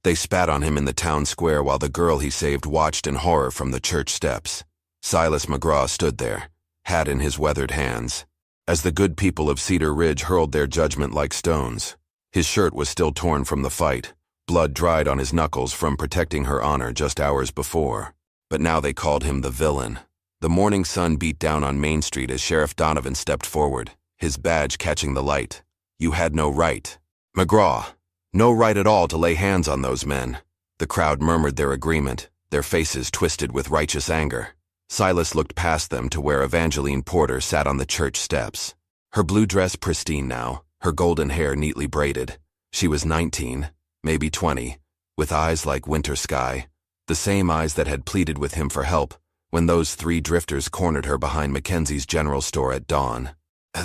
They spat on him in the town square while the girl he saved watched in horror from the church steps. Silas McGraw stood there, hat in his weathered hands, as the good people of Cedar Ridge hurled their judgment like stones. His shirt was still torn from the fight, blood dried on his knuckles from protecting her honor just hours before. But now they called him the villain. The morning sun beat down on Main Street as Sheriff Donovan stepped forward, his badge catching the light. You had no right. McGraw, no right at all to lay hands on those men. The crowd murmured their agreement, their faces twisted with righteous anger. Silas looked past them to where Evangeline Porter sat on the church steps. Her blue dress pristine now, her golden hair neatly braided. She was 19, maybe 20, with eyes like winter sky, the same eyes that had pleaded with him for help when those three drifters cornered her behind Mackenzie's general store at dawn.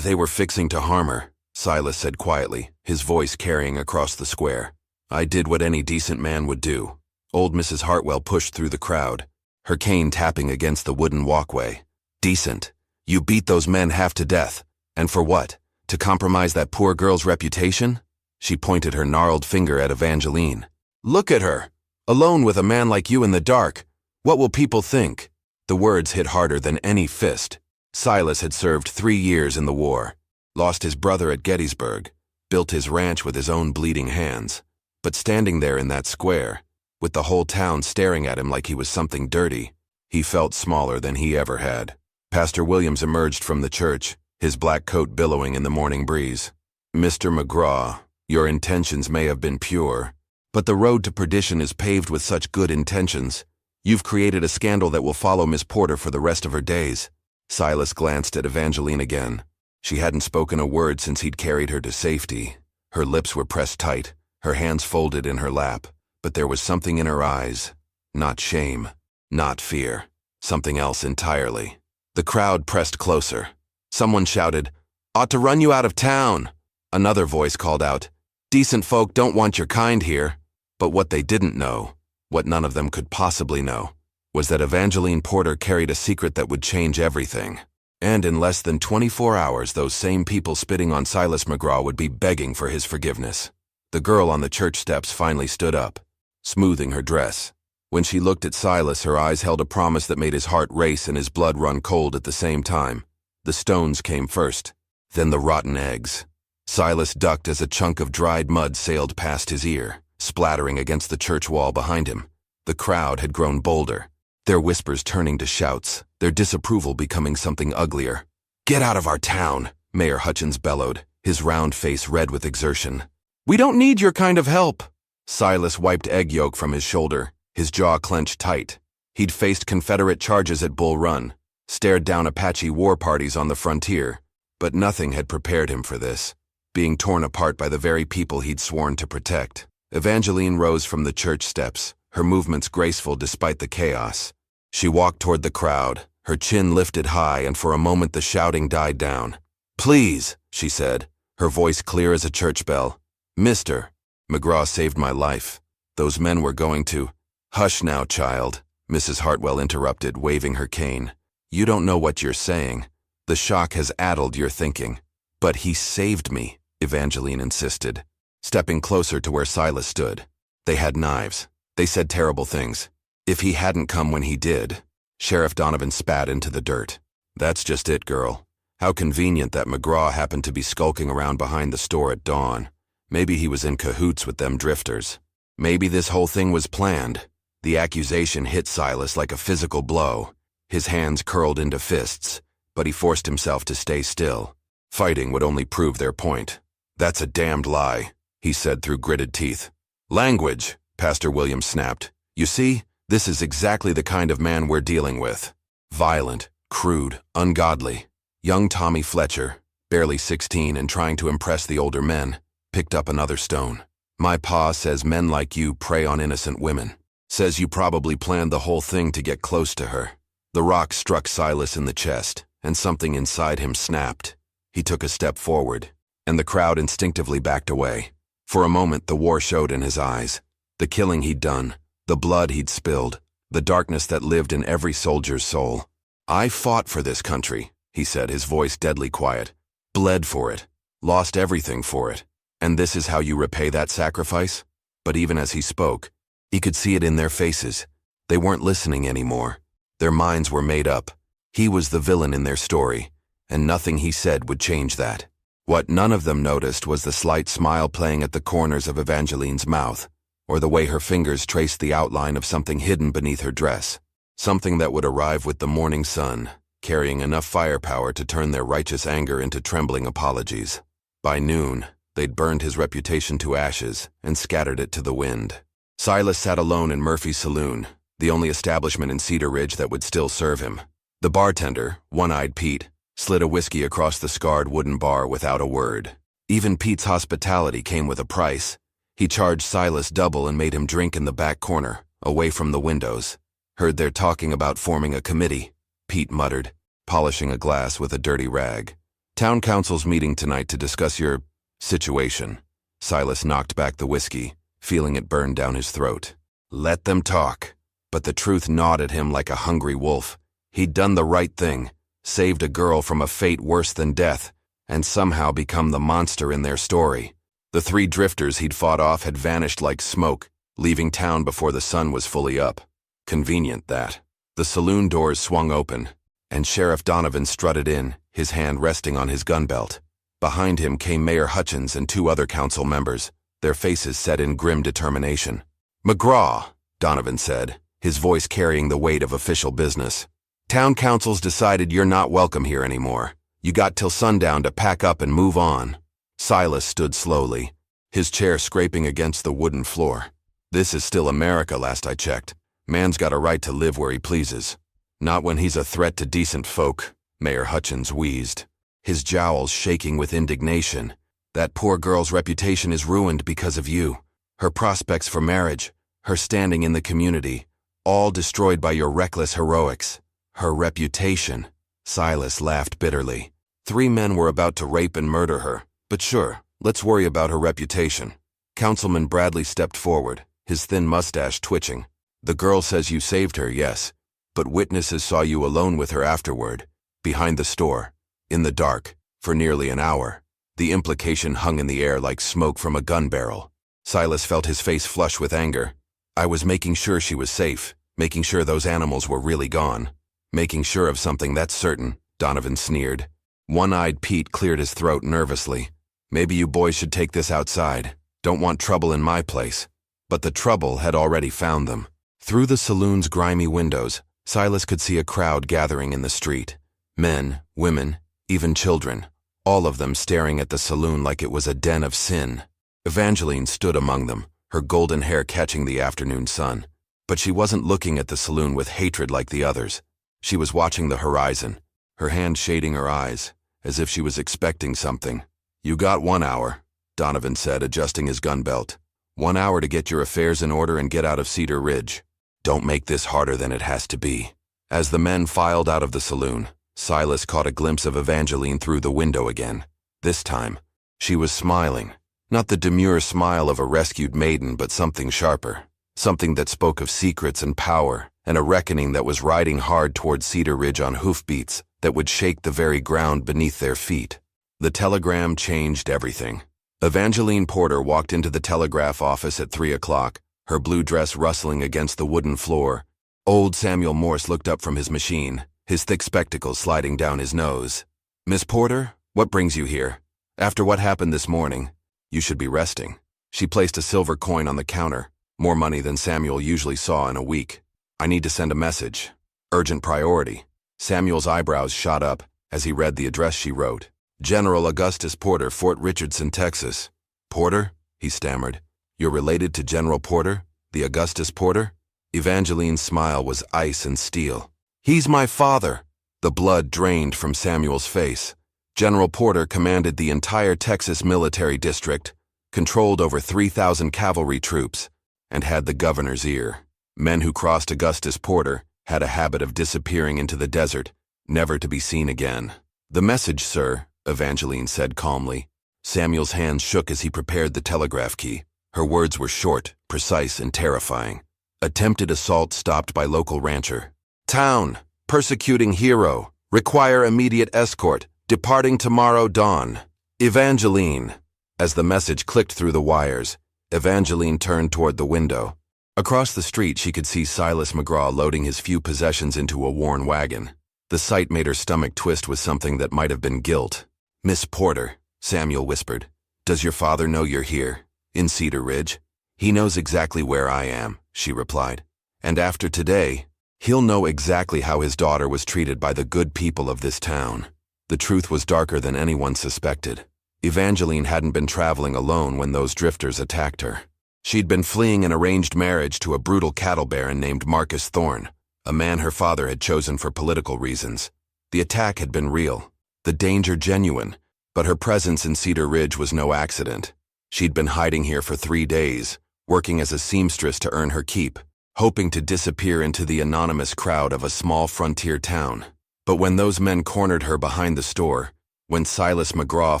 They were fixing to harm her, Silas said quietly, his voice carrying across the square. I did what any decent man would do. Old Mrs. Hartwell pushed through the crowd, her cane tapping against the wooden walkway. Decent. You beat those men half to death. And for what? To compromise that poor girl's reputation? She pointed her gnarled finger at Evangeline. Look at her. Alone with a man like you in the dark. What will people think? The words hit harder than any fist. Silas had served 3 years in the war, lost his brother at Gettysburg, built his ranch with his own bleeding hands. But standing there in that square, with the whole town staring at him like he was something dirty, he felt smaller than he ever had. Pastor Williams emerged from the church, his black coat billowing in the morning breeze. Mr. McGraw, your intentions may have been pure, but the road to perdition is paved with such good intentions. You've created a scandal that will follow Miss Porter for the rest of her days. Silas glanced at Evangeline again. She hadn't spoken a word since he'd carried her to safety. Her lips were pressed tight, her hands folded in her lap, but there was something in her eyes. Not shame, not fear, something else entirely. The crowd pressed closer. Someone shouted, "Ought to run you out of town." Another voice called out, "Decent folk don't want your kind here." But what they didn't know, what none of them could possibly know, was that Evangeline Porter carried a secret that would change everything. And in less than 24 hours, those same people spitting on Silas McGraw would be begging for his forgiveness. The girl on the church steps finally stood up, smoothing her dress. When she looked at Silas, her eyes held a promise that made his heart race and his blood run cold at the same time. The stones came first, then the rotten eggs. Silas ducked as a chunk of dried mud sailed past his ear, splattering against the church wall behind him. The crowd had grown bolder, their whispers turning to shouts, their disapproval becoming something uglier. "Get out of our town," Mayor Hutchins bellowed, his round face red with exertion. "We don't need your kind of help." Silas wiped egg yolk from his shoulder, his jaw clenched tight. He'd faced Confederate charges at Bull Run, stared down Apache war parties on the frontier, but nothing had prepared him for this, being torn apart by the very people he'd sworn to protect. Evangeline rose from the church steps, her movements graceful despite the chaos. She walked toward the crowd, her chin lifted high, and for a moment the shouting died down. "Please," she said, her voice clear as a church bell. "Mr. McGraw saved my life. Those men were going to—" "Hush now, child," Mrs. Hartwell interrupted, waving her cane. "You don't know what you're saying. The shock has addled your thinking." "But he saved me," Evangeline insisted, stepping closer to where Silas stood. They had knives. They said terrible things. If he hadn't come when he did— Sheriff Donovan spat into the dirt. "That's just it, girl. How convenient that McGraw happened to be skulking around behind the store at dawn. Maybe he was in cahoots with them drifters. Maybe this whole thing was planned." The accusation hit Silas like a physical blow. His hands curled into fists, but he forced himself to stay still. Fighting would only prove their point. "That's a damned lie," he said through gritted teeth. "Language," Pastor Williams snapped. "You see, this is exactly the kind of man we're dealing with. Violent, crude, ungodly." Young Tommy Fletcher, barely 16 and trying to impress the older men, picked up another stone. "My pa says men like you prey on innocent women. Says you probably planned the whole thing to get close to her." The rock struck Silas in the chest, and something inside him snapped. He took a step forward, and the crowd instinctively backed away. For a moment, the war showed in his eyes. The killing he'd done, the blood he'd spilled, the darkness that lived in every soldier's soul. "I fought for this country," he said, his voice deadly quiet. "Bled for it, lost everything for it. And this is how you repay that sacrifice?" But even as he spoke, he could see it in their faces. They weren't listening anymore. Their minds were made up. He was the villain in their story, and nothing he said would change that. What none of them noticed was the slight smile playing at the corners of Evangeline's mouth, or the way her fingers traced the outline of something hidden beneath her dress. Something that would arrive with the morning sun, carrying enough firepower to turn their righteous anger into trembling apologies. By noon, they'd burned his reputation to ashes and scattered it to the wind. Silas sat alone in Murphy's saloon, the only establishment in Cedar Ridge that would still serve him. The bartender, One-Eyed Pete, slid a whiskey across the scarred wooden bar without a word. Even Pete's hospitality came with a price. He charged Silas double and made him drink in the back corner, away from the windows. Heard they're talking about forming a committee, Pete muttered, polishing a glass with a dirty rag. Town council's meeting tonight to discuss your situation. Silas knocked back the whiskey, feeling it burn down his throat. Let them talk. But the truth gnawed at him like a hungry wolf. He'd done the right thing, saved a girl from a fate worse than death, and somehow become the monster in their story. The three drifters he'd fought off had vanished like smoke, leaving town before the sun was fully up. Convenient, that. The saloon doors swung open, and Sheriff Donovan strutted in, his hand resting on his gun belt. Behind him came Mayor Hutchins and two other council members, their faces set in grim determination. "McGraw," Donovan said, his voice carrying the weight of official business. "Town council's decided you're not welcome here anymore. You got till sundown to pack up and move on." Silas stood slowly, his chair scraping against the wooden floor. "This is still America, last I checked. Man's got a right to live where he pleases. Not when he's a threat to decent folk," Mayor Hutchins wheezed, his jowls shaking with indignation. "That poor girl's reputation is ruined because of you. Her prospects for marriage, her standing in the community, all destroyed by your reckless heroics. Her reputation." Silas laughed bitterly. "3 men were about to rape and murder her, but sure, let's worry about her reputation." Councilman Bradley stepped forward, his thin mustache twitching. "The girl says you saved her, yes, but witnesses saw you alone with her afterward, behind the store, in the dark, for nearly an hour." The implication hung in the air like smoke from a gun barrel. Silas felt his face flush with anger. "I was making sure she was safe, making sure those animals were really gone. Making sure of something, that's certain," Donovan sneered. One-Eyed Pete cleared his throat nervously. "Maybe you boys should take this outside. Don't want trouble in my place." But the trouble had already found them. Through the saloon's grimy windows, Silas could see a crowd gathering in the street. Men, women, even children, all of them staring at the saloon like it was a den of sin. Evangeline stood among them, her golden hair catching the afternoon sun. But she wasn't looking at the saloon with hatred like the others. She was watching the horizon, her hand shading her eyes, as if she was expecting something. "You got 1 hour," Donovan said, adjusting his gun belt. 1 hour to get your affairs in order and get out of Cedar Ridge. Don't make this harder than it has to be." As the men filed out of the saloon, Silas caught a glimpse of Evangeline through the window again. This time, she was smiling. Not the demure smile of a rescued maiden, but something sharper. Something that spoke of secrets and power, and a reckoning that was riding hard toward Cedar Ridge on hoofbeats that would shake the very ground beneath their feet. The telegram changed everything. Evangeline Porter walked into the telegraph office at 3 o'clock, her blue dress rustling against the wooden floor. Old Samuel Morse looked up from his machine, his thick spectacles sliding down his nose. "Miss Porter, what brings you here? After what happened this morning, you should be resting." She placed a silver coin on the counter, more money than Samuel usually saw in a week. "I need to send a message. Urgent priority." Samuel's eyebrows shot up as he read the address she wrote. "General Augustus Porter, Fort Richardson, Texas." "Porter?" he stammered. "You're related to General Porter, the Augustus Porter?" Evangeline's smile was ice and steel. "He's my father." The blood drained from Samuel's face. General Porter commanded the entire Texas military district, controlled over 3,000 cavalry troops, and had the governor's ear. Men who crossed Augustus Porter had a habit of disappearing into the desert, never to be seen again. "The message, sir," Evangeline said calmly. Samuel's hands shook as he prepared the telegraph key. Her words were short, precise, and terrifying. "Attempted assault stopped by local rancher. Town, persecuting hero, require immediate escort, departing tomorrow dawn. Evangeline." As the message clicked through the wires, Evangeline turned toward the window. Across the street, she could see Silas McGraw loading his few possessions into a worn wagon. The sight made her stomach twist with something that might have been guilt. "Miss Porter," Samuel whispered, "does your father know you're here, in Cedar Ridge?" "He knows exactly where I am," she replied. "And after today, he'll know exactly how his daughter was treated by the good people of this town." The truth was darker than anyone suspected. Evangeline hadn't been traveling alone when those drifters attacked her. She'd been fleeing an arranged marriage to a brutal cattle baron named Marcus Thorne, a man her father had chosen for political reasons. The attack had been real, the danger genuine, but her presence in Cedar Ridge was no accident. She'd been hiding here for 3 days, working as a seamstress to earn her keep, hoping to disappear into the anonymous crowd of a small frontier town. But when those men cornered her behind the store, when Silas McGraw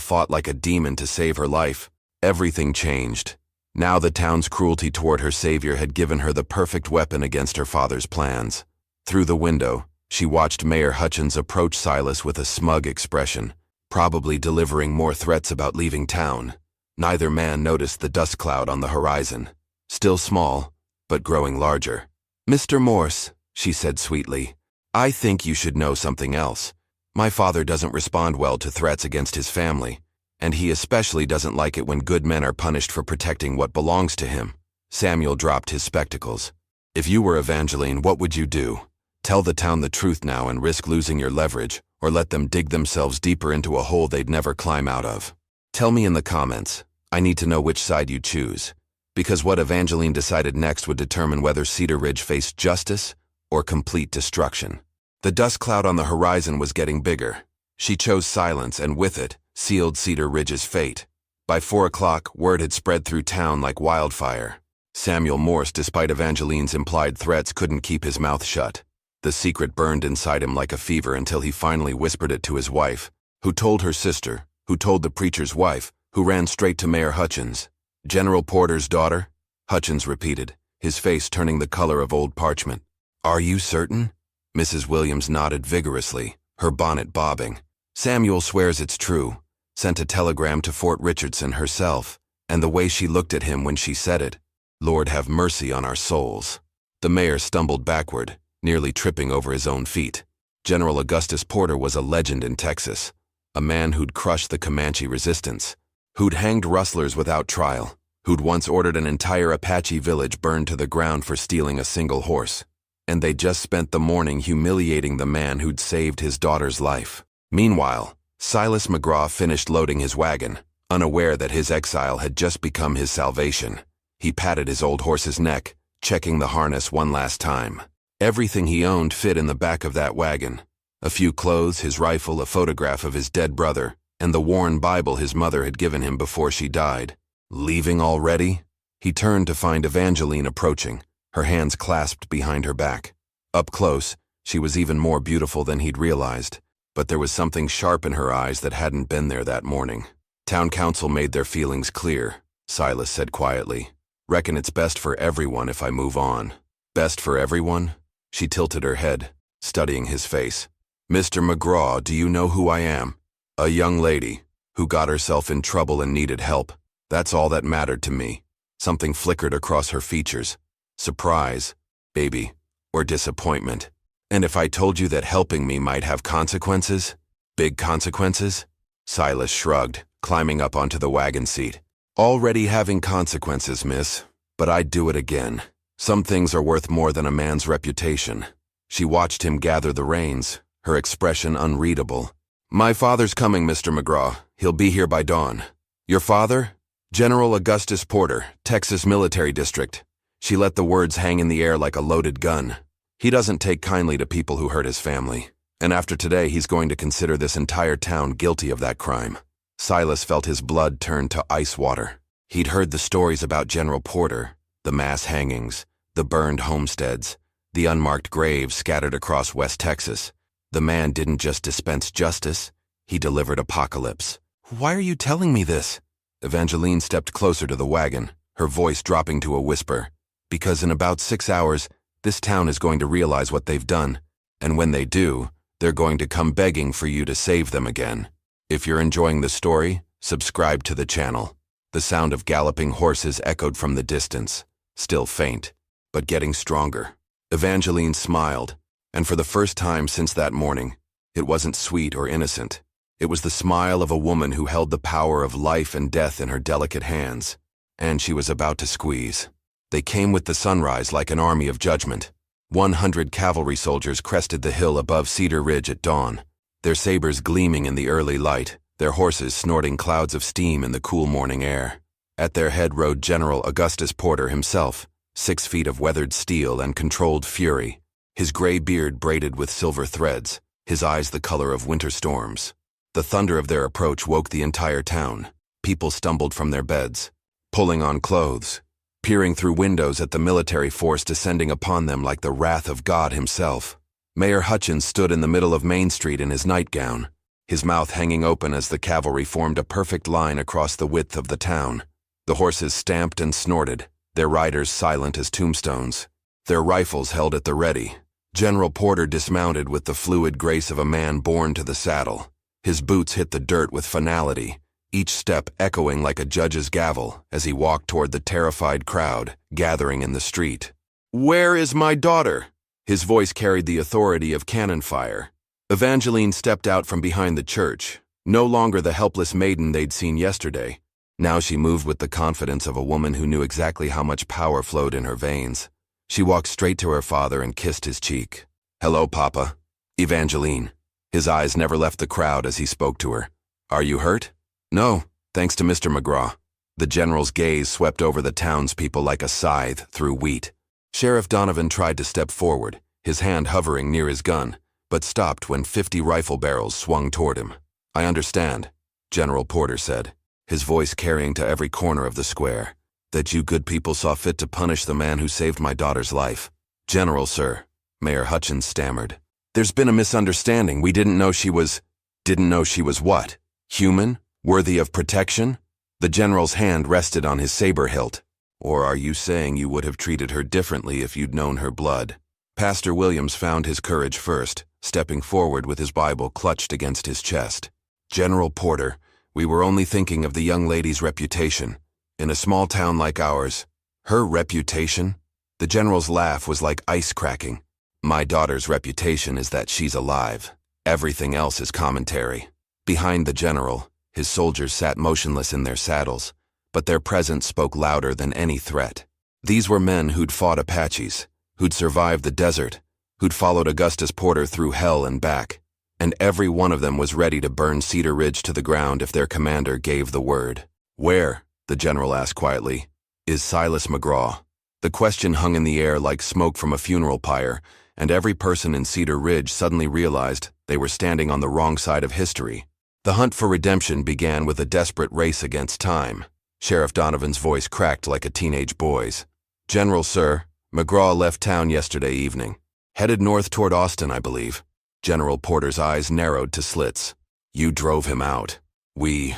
fought like a demon to save her life, everything changed. Now the town's cruelty toward her savior had given her the perfect weapon against her father's plans. Through the window, she watched Mayor Hutchins approach Silas with a smug expression, probably delivering more threats about leaving town. Neither man noticed the dust cloud on the horizon, still small, but growing larger. "Mr. Morse," she said sweetly, "I think you should know something else. My father doesn't respond well to threats against his family, and he especially doesn't like it when good men are punished for protecting what belongs to him." Samuel dropped his spectacles. "If you were Evangeline, what would you do? Tell the town the truth now and risk losing your leverage, or let them dig themselves deeper into a hole they'd never climb out of? Tell me in the comments. I need to know which side you choose, because what Evangeline decided next would determine whether Cedar Ridge faced justice or complete destruction. The dust cloud on the horizon was getting bigger. She chose silence, and with it, sealed Cedar Ridge's fate. By 4 o'clock, word had spread through town like wildfire. Samuel Morse, despite Evangeline's implied threats, couldn't keep his mouth shut. The secret burned inside him like a fever until he finally whispered it to his wife, who told her sister, who told the preacher's wife, who ran straight to Mayor Hutchins. "General Porter's daughter?" Hutchins repeated, his face turning the color of old parchment. "Are you certain?" Mrs. Williams nodded vigorously, her bonnet bobbing. "Samuel swears it's true. Sent a telegram to Fort Richardson herself, and the way she looked at him when she said it. Lord have mercy on our souls." The mayor stumbled backward, nearly tripping over his own feet. General Augustus Porter was a legend in Texas, a man who'd crushed the Comanche resistance, who'd hanged rustlers without trial, who'd once ordered an entire Apache village burned to the ground for stealing a single horse. And they'd just spent the morning humiliating the man who'd saved his daughter's life. Meanwhile, Silas McGraw finished loading his wagon, unaware that his exile had just become his salvation. He patted his old horse's neck, checking the harness one last time. Everything he owned fit in the back of that wagon. A few clothes, his rifle, a photograph of his dead brother, and the worn Bible his mother had given him before she died. Leaving already? He turned to find Evangeline approaching, her hands clasped behind her back. Up close, she was even more beautiful than he'd realized, but there was something sharp in her eyes that hadn't been there that morning. "Town council made their feelings clear," Silas said quietly. "Reckon it's best for everyone if I move on." "Best for everyone?" She tilted her head, studying his face. "Mr. McGraw, do you know who I am? A young lady who got herself in trouble and needed help. That's all that mattered to me." Something flickered across her features. Surprise, maybe, or disappointment. "And if I told you that helping me might have consequences? Big consequences?" Silas shrugged, climbing up onto the wagon seat. "Already having consequences, miss, but I'd do it again. Some things are worth more than a man's reputation." She watched him gather the reins, her expression unreadable. "My father's coming, Mr. McGraw. He'll be here by dawn." "Your father?" "General Augustus Porter, Texas Military District." She let the words hang in the air like a loaded gun. "He doesn't take kindly to people who hurt his family, and after today he's going to consider this entire town guilty of that crime." Silas felt his blood turn to ice water. He'd heard the stories about General Porter, the mass hangings, the burned homesteads, the unmarked graves scattered across West Texas. The man didn't just dispense justice, he delivered apocalypse. "Why are you telling me this?" Evangeline stepped closer to the wagon, her voice dropping to a whisper. "Because in about 6 hours, this town is going to realize what they've done, and when they do, they're going to come begging for you to save them again. If you're enjoying the story, subscribe to the channel. The sound of galloping horses echoed from the distance, still faint, but getting stronger. Evangeline smiled, and for the first time since that morning, it wasn't sweet or innocent. It was the smile of a woman who held the power of life and death in her delicate hands, and she was about to squeeze. They came with the sunrise like an army of judgment. 100 cavalry soldiers crested the hill above Cedar Ridge at dawn, their sabers gleaming in the early light, their horses snorting clouds of steam in the cool morning air. At their head rode General Augustus Porter himself, 6 feet of weathered steel and controlled fury, his gray beard braided with silver threads, his eyes the color of winter storms. The thunder of their approach woke the entire town. People stumbled from their beds, pulling on clothes, peering through windows at the military force descending upon them like the wrath of God himself. Mayor Hutchins stood in the middle of Main Street in his nightgown, his mouth hanging open as the cavalry formed a perfect line across the width of the town. The horses stamped and snorted, their riders silent as tombstones, their rifles held at the ready. General Porter dismounted with the fluid grace of a man born to the saddle. His boots hit the dirt with finality, each step echoing like a judge's gavel as he walked toward the terrified crowd gathering in the street. "Where is my daughter?" His voice carried the authority of cannon fire. Evangeline stepped out from behind the church, no longer the helpless maiden they'd seen yesterday. Now she moved with the confidence of a woman who knew exactly how much power flowed in her veins. She walked straight to her father and kissed his cheek. "Hello, Papa." "Evangeline." His eyes never left the crowd as he spoke to her. "Are you hurt?" "No, thanks to Mr. McGraw." The general's gaze swept over the townspeople like a scythe through wheat. Sheriff Donovan tried to step forward, his hand hovering near his gun, but stopped when 50 rifle barrels swung toward him. "I understand," General Porter said, his voice carrying to every corner of the square, "that you good people saw fit to punish the man who saved my daughter's life." "General, sir," Mayor Hutchins stammered, "there's been a misunderstanding. We didn't know she was..." "Didn't know she was what? Human? Worthy of protection?" The general's hand rested on his saber hilt. "Or are you saying you would have treated her differently if you'd known her blood?" Pastor Williams found his courage first, stepping forward with his Bible clutched against his chest. "General Porter, we were only thinking of the young lady's reputation. In a small town like ours, her reputation?" The general's laugh was like ice cracking. "My daughter's reputation is that she's alive. Everything else is commentary." Behind the general, his soldiers sat motionless in their saddles, but their presence spoke louder than any threat. These were men who'd fought Apaches, who'd survived the desert, who'd followed Augustus Porter through hell and back, and every one of them was ready to burn Cedar Ridge to the ground if their commander gave the word. "Where," the general asked quietly, "is Silas McGraw?" The question hung in the air like smoke from a funeral pyre, and every person in Cedar Ridge suddenly realized they were standing on the wrong side of history. The hunt for redemption began with a desperate race against time. Sheriff Donovan's voice cracked like a teenage boy's. "General, sir, McGraw left town yesterday evening. Headed north toward Austin, I believe." General Porter's eyes narrowed to slits. "You drove him out." We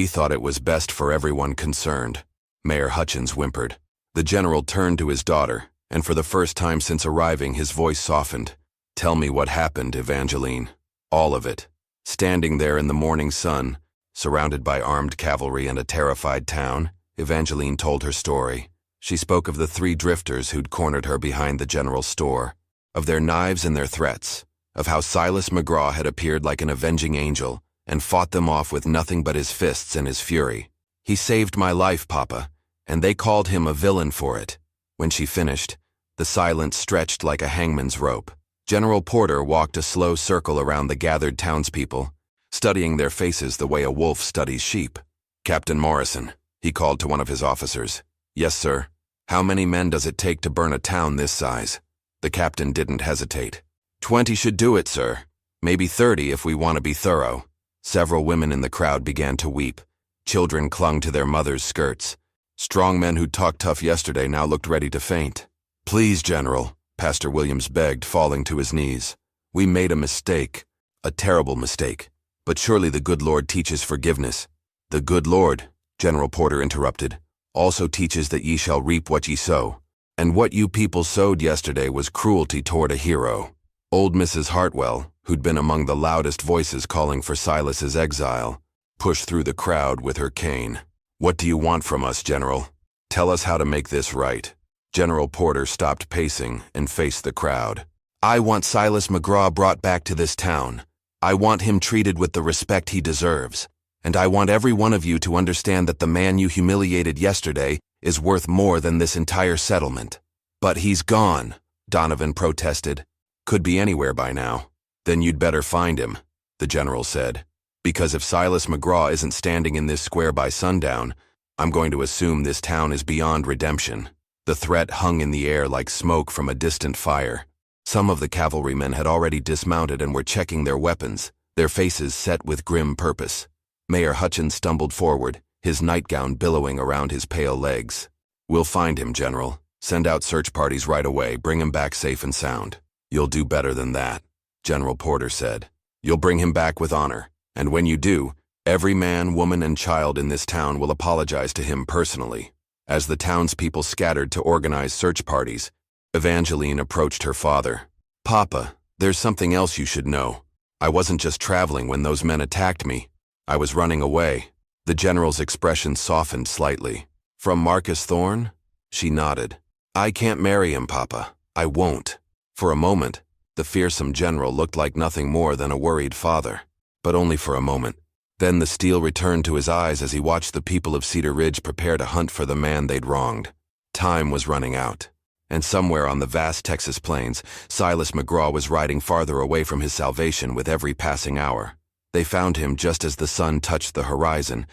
thought it was best for everyone concerned," Mayor Hutchins whimpered. The general turned to his daughter, and for the first time since arriving his voice softened. "Tell me what happened, Evangeline. All of it." Standing there in the morning sun, surrounded by armed cavalry and a terrified town, Evangeline told her story. She spoke of the 3 drifters who'd cornered her behind the general's store, of their knives and their threats, of how Silas McGraw had appeared like an avenging angel and fought them off with nothing but his fists and his fury. "He saved my life, Papa, and they called him a villain for it." When she finished, the silence stretched like a hangman's rope. General Porter walked a slow circle around the gathered townspeople, studying their faces the way a wolf studies sheep. "Captain Morrison," he called to one of his officers. "Yes, sir." "How many men does it take to burn a town this size?" The captain didn't hesitate. 20 should do it, sir. Maybe 30 if we want to be thorough." Several women in the crowd began to weep. Children clung to their mothers' skirts. Strong men who'd talked tough yesterday now looked ready to faint. "Please, General," Pastor Williams begged, falling to his knees. "We made a mistake. A terrible mistake. But surely the good Lord teaches forgiveness." "The good Lord," General Porter interrupted, "also teaches that ye shall reap what ye sow. And what you people sowed yesterday was cruelty toward a hero." Old Mrs. Hartwell, who'd been among the loudest voices calling for Silas's exile, pushed through the crowd with her cane. "What do you want from us, General? Tell us how to make this right." General Porter stopped pacing and faced the crowd. "I want Silas McGraw brought back to this town. I want him treated with the respect he deserves. And I want every one of you to understand that the man you humiliated yesterday is worth more than this entire settlement." "But he's gone," Donovan protested. "Could be anywhere by now." "Then you'd better find him," the general said. "Because if Silas McGraw isn't standing in this square by sundown, I'm going to assume this town is beyond redemption." The threat hung in the air like smoke from a distant fire. Some of the cavalrymen had already dismounted and were checking their weapons, their faces set with grim purpose. Mayor Hutchins stumbled forward, his nightgown billowing around his pale legs. "We'll find him, General. Send out search parties right away. Bring him back safe and sound." "You'll do better than that," General Porter said. "You'll bring him back with honor. And when you do, every man, woman, and child in this town will apologize to him personally." As the townspeople scattered to organize search parties, Evangeline approached her father. "Papa, there's something else you should know. I wasn't just traveling when those men attacked me. I was running away." The general's expression softened slightly. "From Marcus Thorne?" She nodded. "I can't marry him, Papa. I won't." For a moment, the fearsome general looked like nothing more than a worried father. But only for a moment. Then the steel returned to his eyes as he watched the people of Cedar Ridge prepare to hunt for the man they'd wronged. Time was running out. And somewhere on the vast Texas plains, Silas McGraw was riding farther away from his salvation with every passing hour. They found him just as the sun touched the horizon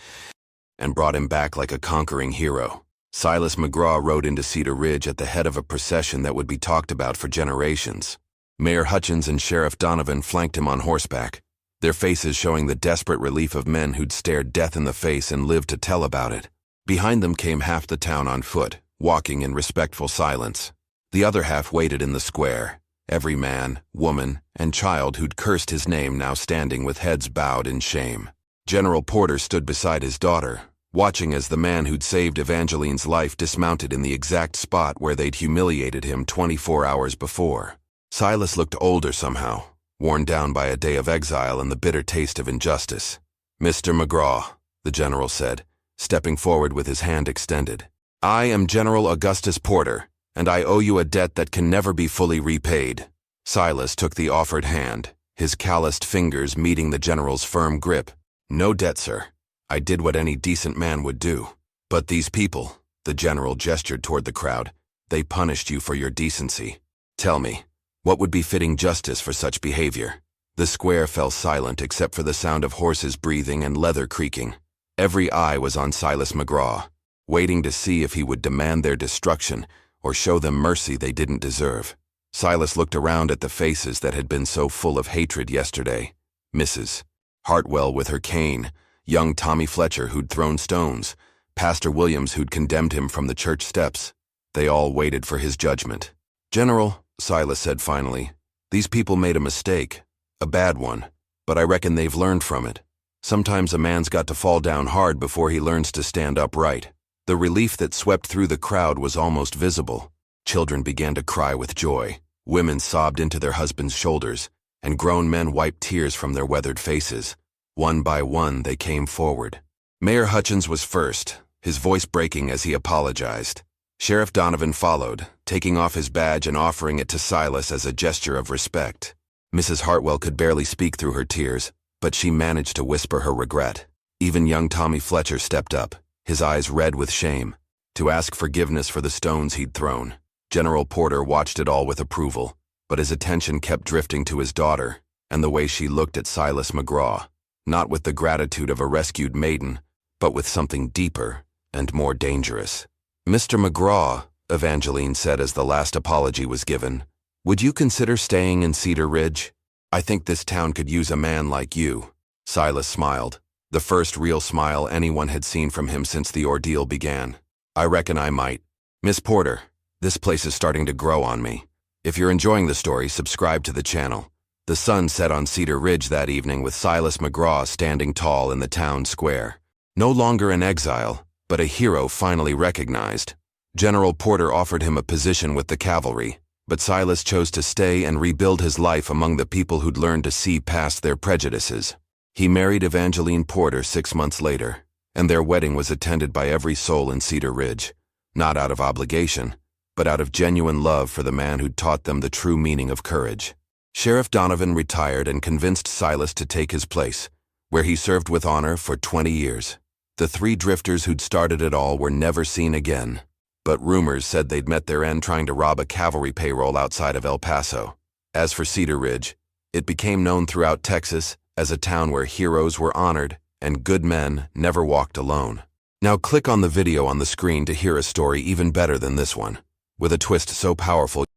and brought him back like a conquering hero. Silas McGraw rode into Cedar Ridge at the head of a procession that would be talked about for generations. Mayor Hutchins and Sheriff Donovan flanked him on horseback, their faces showing the desperate relief of men who'd stared death in the face and lived to tell about it. Behind them came half the town on foot, walking in respectful silence. The other half waited in the square, every man, woman, and child who'd cursed his name now standing with heads bowed in shame. General Porter stood beside his daughter, watching as the man who'd saved Evangeline's life dismounted in the exact spot where they'd humiliated him 24 hours before. Silas looked older somehow, worn down by a day of exile and the bitter taste of injustice. "Mr. McGraw," the general said, stepping forward with his hand extended. "I am General Augustus Porter, and I owe you a debt that can never be fully repaid." Silas took the offered hand, his calloused fingers meeting the general's firm grip. "No debt, sir. I did what any decent man would do. But these people," the general gestured toward the crowd, "they punished you for your decency. Tell me, what would be fitting justice for such behavior?" The square fell silent except for the sound of horses breathing and leather creaking. Every eye was on Silas McGraw, waiting to see if he would demand their destruction or show them mercy they didn't deserve. Silas looked around at the faces that had been so full of hatred yesterday. Mrs. Hartwell with her cane, young Tommy Fletcher who'd thrown stones, Pastor Williams who'd condemned him from the church steps. They all waited for his judgment. "General," Silas said finally, "these people made a mistake, a bad one, but I reckon they've learned from it. Sometimes a man's got to fall down hard before he learns to stand upright." The relief that swept through the crowd was almost visible. Children began to cry with joy, women sobbed into their husbands' shoulders, and grown men wiped tears from their weathered faces. One by one, they came forward. Mayor Hutchins was first, his voice breaking as he apologized. Sheriff Donovan followed, taking off his badge and offering it to Silas as a gesture of respect. Mrs. Hartwell could barely speak through her tears, but she managed to whisper her regret. Even young Tommy Fletcher stepped up, his eyes red with shame, to ask forgiveness for the stones he'd thrown. General Porter watched it all with approval, but his attention kept drifting to his daughter and the way she looked at Silas McGraw, not with the gratitude of a rescued maiden, but with something deeper and more dangerous. "Mr. McGraw," Evangeline said as the last apology was given, "would you consider staying in Cedar Ridge? I think this town could use a man like you." Silas smiled, the first real smile anyone had seen from him since the ordeal began. "I reckon I might. Miss Porter, this place is starting to grow on me. If you're enjoying the story, subscribe to the channel." The sun set on Cedar Ridge that evening with Silas McGraw standing tall in the town square. No longer in exile, but a hero finally recognized. General Porter offered him a position with the cavalry, but Silas chose to stay and rebuild his life among the people who'd learned to see past their prejudices. He married Evangeline Porter 6 months later, and their wedding was attended by every soul in Cedar Ridge, not out of obligation, but out of genuine love for the man who'd taught them the true meaning of courage. Sheriff Donovan retired and convinced Silas to take his place, where he served with honor for 20 years. The three drifters who'd started it all were never seen again, but rumors said they'd met their end trying to rob a cavalry payroll outside of El Paso. As for Cedar Ridge, it became known throughout Texas as a town where heroes were honored and good men never walked alone. Now click on the video on the screen to hear a story even better than this one, with a twist so powerful